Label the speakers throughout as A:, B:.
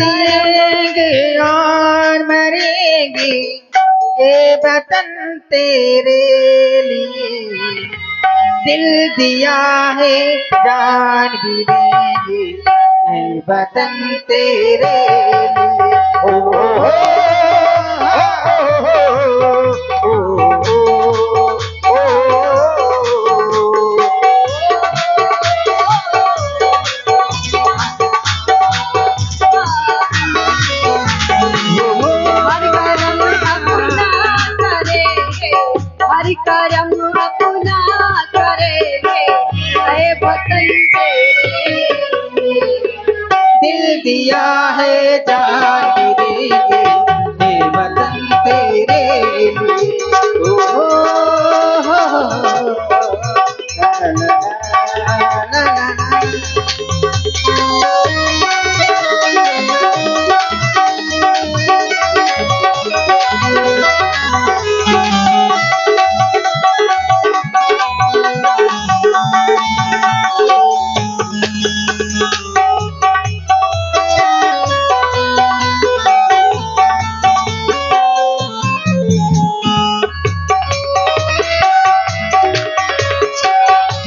A: जिएंगे और मरेंगे ये वतन तेरे लिए, दिल दिया है जान भी देंगे ये वतन तेरे लिए।
B: करम अपना करेंगे ऐ वतन तेरे,
A: दिल दिया है जान भी देंगे ये वतन तेरे लिए।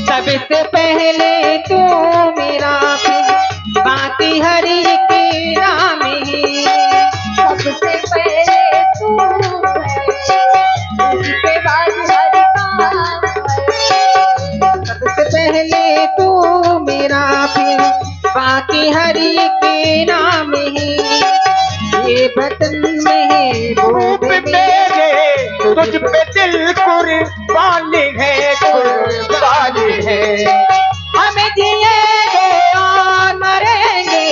A: सबसे पहले तू मेरा फिर बाकी हरि के नाम ही,
B: सबसे पहले तू उसके बाद हरि का,
A: सबसे पहले तू मेरा फिर बाकी हरि के नाम ही, ये वतन में
C: रूप मेरे तुझ पे दिल कुर्बानी है, कुर्बानी है।
A: हम जिएंगे और मरेंगे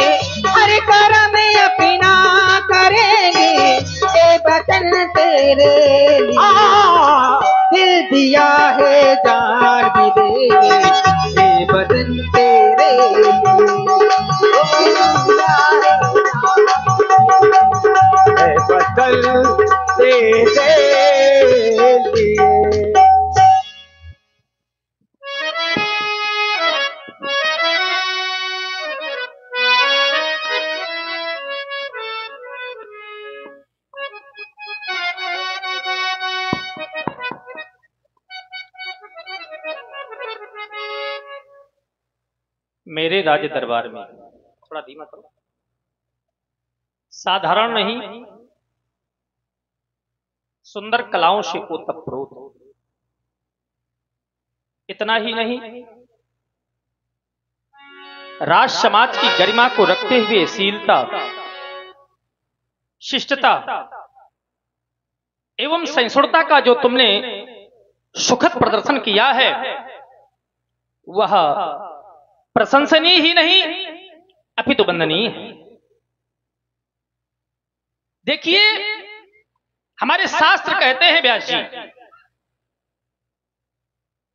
A: हर करम अपना करेंगे ये वतन तेरे लिए, दिल दिया है जान भी देंगे ये वतन तेरे
C: है वतन तेरे लिए।
D: मेरे राज दरबार में थोड़ा धीमा करो, साधारण नहीं सुंदर कलाओं से ओतप्रोत, इतना ही नहीं राज समाज की गरिमा को रखते हुए शीलता, शिष्टता एवं सहिष्णुता का जो तुमने सुखद प्रदर्शन किया है वह प्रशंसनीय ही नहीं अपितु वंदनीय है। देखिए हमारे शास्त्र कहते हैं व्यास जी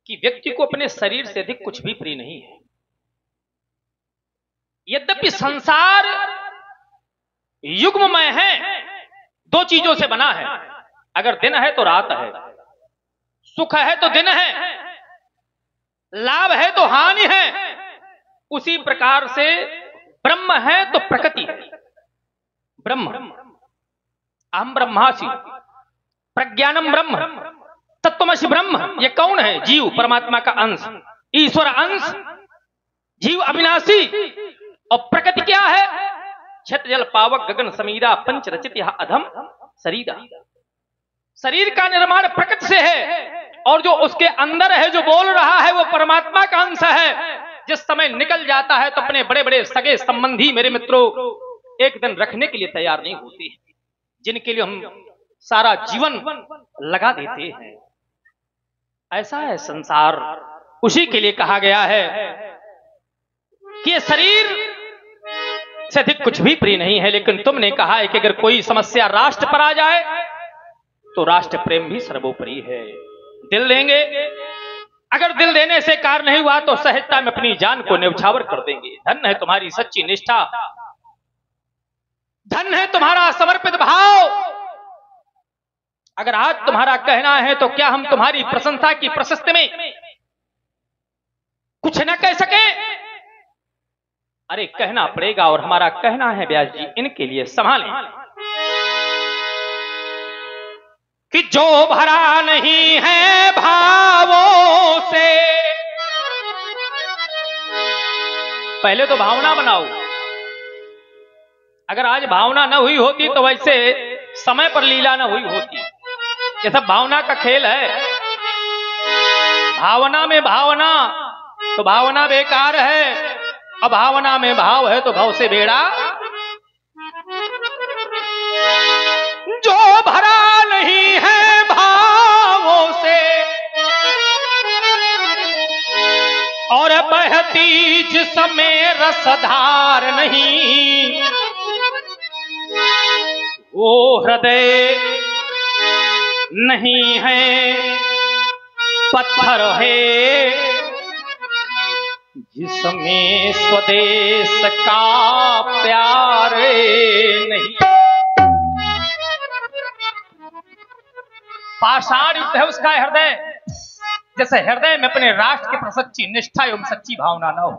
D: कि व्यक्ति को अपने शरीर से अधिक कुछ भी प्रिय नहीं है। यद्यपि संसार युग्ममय है, दो चीजों से बना है, अगर दिन है तो रात है, सुख है तो दिन है, लाभ है तो हानि है, उसी प्रकार से ब्रह्म है तो प्रकृति है। ब्रह्म अहम ब्रह्मासि प्रज्ञानम ब्रह्म तत्वमसि ब्रह्म, ये कौन है? जीव, परमात्मा का अंश, ईश्वर अंश, जीव अविनाशी। और प्रकृति क्या है? छत जल पावक गगन समीरा पंच रचित यह अधम शरीरा। शरीर का निर्माण प्रकृति से है और जो उसके अंदर है, जो बोल रहा है, वो परमात्मा का अंश है। जिस समय निकल जाता है तो अपने बड़े बड़े सगे संबंधी मेरे मित्रों एक दिन रखने के लिए तैयार नहीं होते, जिनके लिए हम सारा जीवन लगा देते हैं। ऐसा है संसार। उसी के लिए कहा गया है कि ये शरीर से अधिक कुछ भी प्रिय नहीं है। लेकिन तुमने कहा है कि अगर कोई समस्या राष्ट्र पर आ जाए तो राष्ट्र प्रेम भी सर्वोपरि है। दिल देंगे, अगर दिल देने से कार्य नहीं हुआ तो सहजता में अपनी जान को न्यौछावर कर देंगे। धन्य है तुम्हारी सच्ची निष्ठा, धन्य है तुम्हारा समर्पित भाव। अगर आज तुम्हारा कहना है तो क्या हम तुम्हारी प्रशंसा की प्रशस्ति में कुछ न कह सके? अरे कहना पड़ेगा, और हमारा कहना है व्यास जी इनके लिए संभालें कि जो भरा नहीं है भावों से, पहले तो भावना बनाओ। अगर आज भावना न हुई होती तो वैसे समय पर लीला न हुई होती। ये सब भावना का खेल है। भावना में भावना तो भावना बेकार है, अब भावना में भाव है तो भाव से बेड़ा। जो भरा नहीं है भावों से और बहती जिसमें रसधार नहीं, वो हृदय नहीं है पत्थर है जिसमें स्वदेश का प्यार नहीं। पाषाण युक्त है उसका हृदय, जैसे हृदय में अपने राष्ट्र के प्रति सच्ची निष्ठा एवं सच्ची भावना न हो।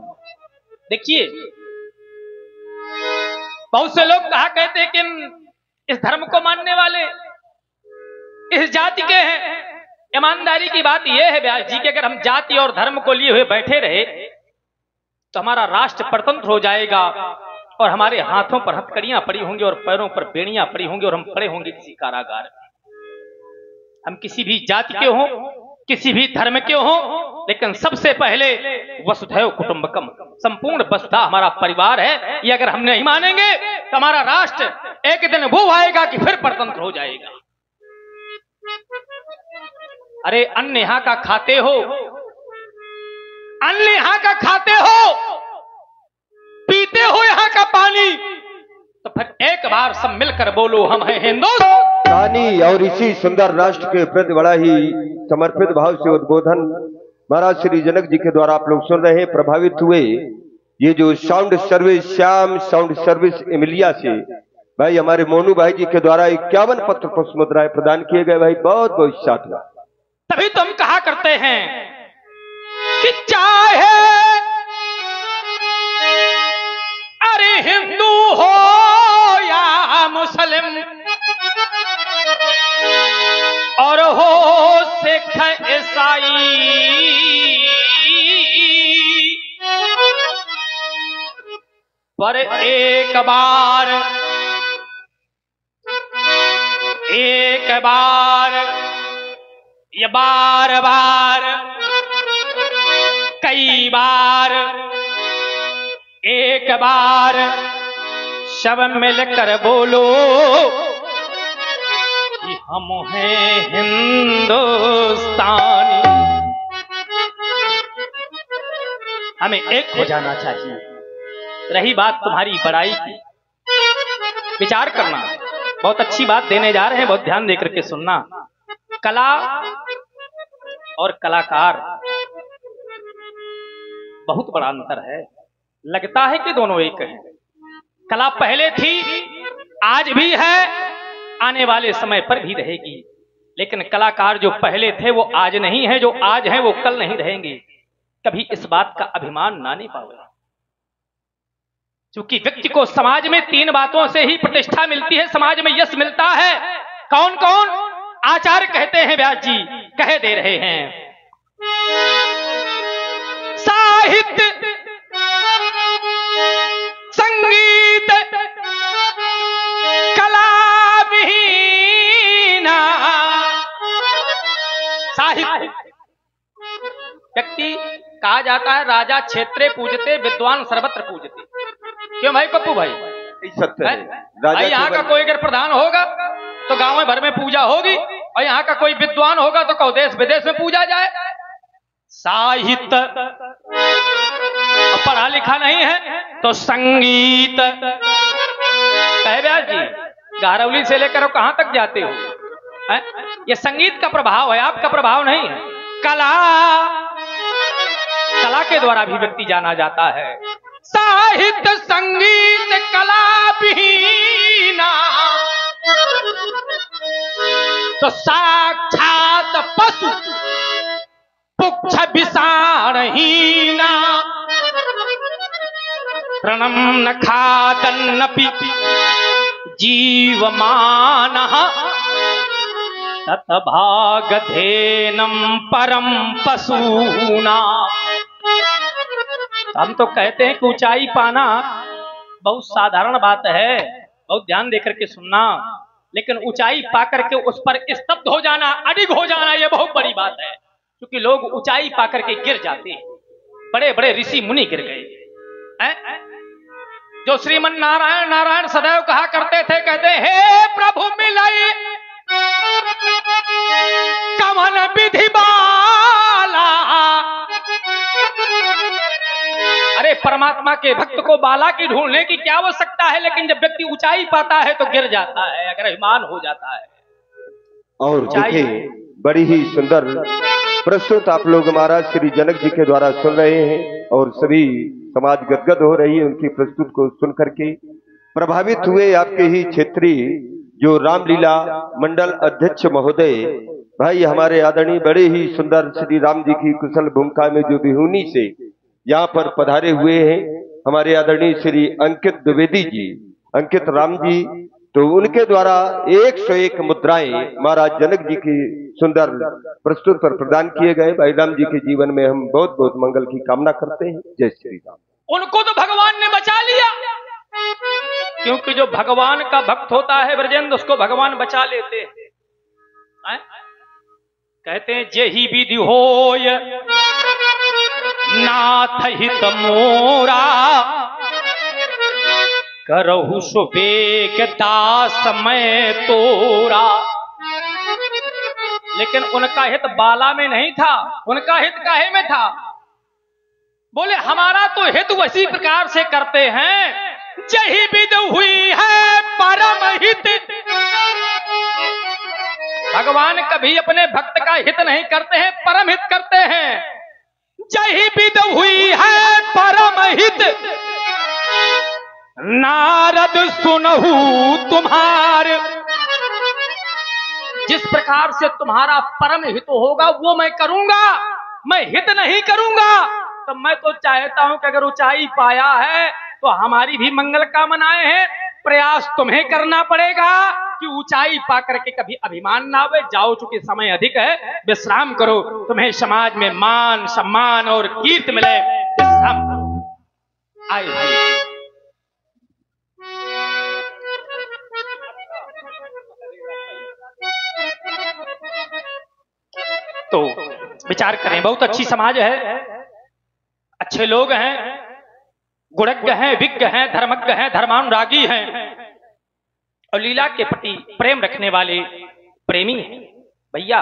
D: देखिए बहुत से लोग कहा कहते हैं कि इस धर्म को मानने वाले इस जाति के हैं। ईमानदारी की बात यह है व्यास जी कि अगर हम जाति और धर्म को लिए हुए बैठे रहे तो हमारा राष्ट्र परतंत्र हो जाएगा और हमारे हाथों पर हथकड़ियां पड़ी होंगी और पैरों पर बेड़ियां पड़ी होंगी और हम पड़े होंगे किसी कारागार में। हम किसी भी जाति के हों, किसी भी धर्म के हों, लेकिन सबसे पहले वसुधैव कुटुंबकम, संपूर्ण वसुधा हमारा परिवार है। ये अगर हम नहीं मानेंगे तो हमारा राष्ट्र एक दिन वो आएगा कि फिर परतंत्र हो जाएगा। अरे अन्न यहां का खाते हो, अन्न यहां का खाते हो, पीते हो यहां का पानी, तो फिर एक बार सब मिलकर बोलो हम हैं हिंदुस्तान।
C: कहानी और इसी सुंदर राष्ट्र के प्रति बड़ा ही समर्पित भाव से उद्बोधन महाराज श्री जनक जी के द्वारा आप लोग सुन रहे हैं, प्रभावित हुए। ये जो sound service Shyam sound service इमिलिया से भाई हमारे मोनू भाई जी के द्वारा 51 पत्र पुष्प मुद्राएं प्रदान किए गए। भाई बहुत बहुत साधुवाद।
D: तभी तो हम कहा करते हैं कि चाहे अरे हिंदू हो या मुस्लिम और हो सिख ईसाई, पर एक बार ये बार बार कई बार एक बार सब मिलकर बोलो कि हम हैं हिंदुस्तानी। हमें एक हो जाना चाहिए। रही बात तुम्हारी बड़ाई की, विचार करना। बहुत अच्छी बात देने जा रहे हैं, बहुत ध्यान देकर के सुनना। कला और कलाकार बहुत बड़ा अंतर है। लगता है कि दोनों एक हैं। कला पहले थी, आज भी है, आने वाले समय पर भी रहेगी। लेकिन कलाकार जो पहले थे वो आज नहीं है, जो आज हैं वो कल नहीं रहेंगे। कभी इस बात का अभिमान ना नहीं पाओगे। क्योंकि व्यक्ति को समाज में 3 बातों से ही प्रतिष्ठा मिलती है, समाज में यश मिलता है। कौन कौन? आचार्य कहते हैं, व्यास जी कह दे रहे हैं, साहित्य, संगीत, कला विहीना। साहित्य व्यक्ति कहा जाता है राजा क्षेत्रे पूजते, विद्वान सर्वत्र पूजते। क्यों भाई पप्पू भाई?
C: सत्य है।
D: भाई यहाँ का कोई अगर प्रधान होगा तो गांव भर में पूजा होगी, और यहाँ का कोई विद्वान होगा तो कहो देश विदेश में पूजा जाए। साहित्य पढ़ा लिखा नहीं है तो संगीत। कहे व्यास जी गारवली से लेकर कहां तक जाते हो? ये संगीत का प्रभाव है, आपका प्रभाव नहीं है। कला, कला के द्वारा भी व्यक्ति जाना जाता है। साहित्य संगीत कला विहीना तो साक्षात पशु पुक्ष विषाणहीना। तृणं न खादन्नपि जीवमानः ततभागधेनं परम पशूनाम्। हम तो कहते हैं कि ऊंचाई पाना बहुत साधारण बात है, बहुत ध्यान देकर के सुनना, लेकिन ऊंचाई पा करके उस पर स्तब्ध हो जाना, अडिग हो जाना, यह बहुत बड़ी बात है। क्योंकि लोग ऊंचाई पा करके गिर जाते हैं। बड़े बड़े ऋषि मुनि गिर गए हैं, जो श्रीमन नारायण नारायण सदैव कहा करते थे, कहते हे प्रभु मिलाई कमन विधि बाला। अरे परमात्मा के भक्त को बाला की ढूंढने की क्या आवश्यकता है, लेकिन जब व्यक्ति ऊंचाई पाता है तो गिर जाता है, अगर अभिमान हो जाता है।
C: और देखिए बड़ी ही सुंदर प्रस्तुत आप लोग महाराज श्री जनक जी के द्वारा सुन रहे हैं और सभी समाज गदगद हो रही है उनकी प्रस्तुत को सुन करके। प्रभावित हुए आपके ही क्षेत्रीय जो रामलीला मंडल अध्यक्ष महोदय भाई हमारे आदरणीय बड़े ही सुंदर श्री राम जी की कुशल भूमिका में जो बिहुनी से यहाँ पर पधारे हुए हैं हमारे आदरणीय श्री अंकित द्विवेदी जी, अंकित राम जी, तो उनके द्वारा 101 मुद्राएं महाराज जनक जी की सुंदर प्रस्तुत पर प्रदान किए गए। भाई राम जी के जीवन में हम बहुत बहुत मंगल की कामना करते हैं। जय श्री राम।
D: उनको तो भगवान ने बचा लिया, क्योंकि जो भगवान का भक्त होता है ब्रजेंद्र, उसको भगवान बचा लेते हैं। कहते हैं जेहि विधि होय नाथ हित मोरा, करहु सुबेग दास मैं तोरा। लेकिन उनका हित बाला में नहीं था, उनका हित काहे में था? बोले हमारा तो हित उसी प्रकार से करते हैं जही विध हुई है परम हित। भगवान कभी अपने भक्त का हित नहीं करते हैं, परम हित करते हैं। जही विध हुई है परम हित, नारद सुनहु तुम्हार। जिस प्रकार से तुम्हारा परम हित होगा वो मैं करूंगा, मैं हित नहीं करूंगा। तो मैं तो चाहता हूं कि अगर ऊंचाई पाया है तो हमारी भी मंगल कामनाएं हैं। प्रयास तुम्हें करना पड़ेगा कि ऊंचाई पा करके कभी अभिमान ना आवे। जाओ, चूंकि समय अधिक है, विश्राम करो। तुम्हें समाज में मान सम्मान और कीर्ति मिले, विश्राम करो। आए भाई तो विचार करें, बहुत अच्छी समाज है, अच्छे लोग हैं, गुणज्ञ हैं, विज्ञ हैं, धर्मज्ञ हैं, धर्मानुरागी हैं और लीला के प्रति प्रेम रखने वाले प्रेमी हैं। भैया